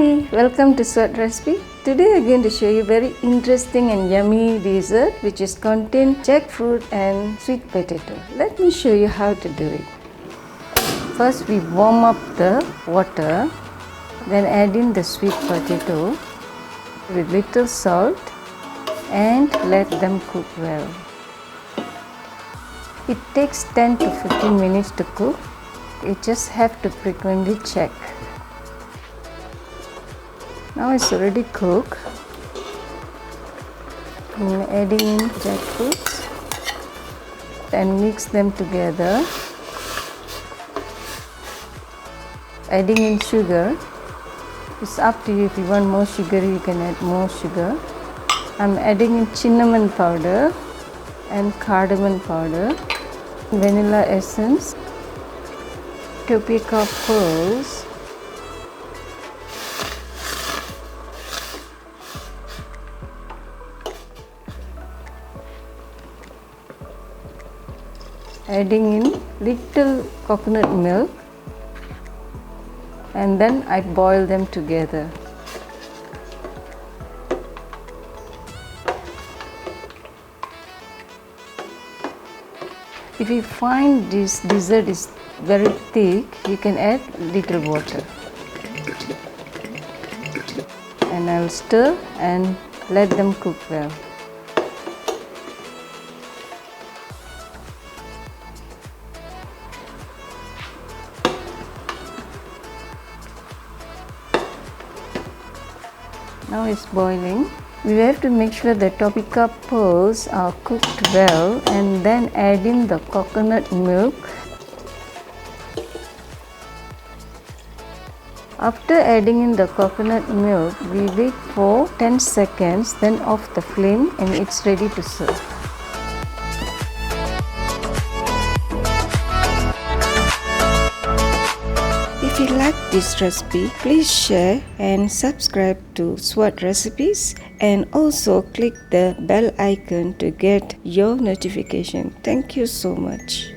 Hi, welcome to Sweat Recipe. Today I'm going to show you very interesting and yummy dessert which is contain jackfruit and sweet potato. Let me show you how to do it. First we warm up the water, then add in the sweet potato with little salt and let them cook well. It takes 10 to 15 minutes to cook. You just have to frequently check. Now it's already cooked. I'm adding in jackfruits and mix them together. Adding in sugar. It's up to you. If you want more sugar, you can add more sugar. I'm adding in cinnamon powder and cardamom powder, vanilla essence, tapioca pearls, adding in little coconut milk, and then I boil them together. If you find this dessert is very thick, you can add little water. And I'll stir and let them cook well. Now it's boiling. We have to make sure the tapioca pearls are cooked well and then add in the coconut milk. After adding in the coconut milk, we wait for 10 seconds, then off the flame and it's ready to serve. If you like this recipe, please share and subscribe to Sweat Recipes and also click the bell icon to get your notification. Thank you so much.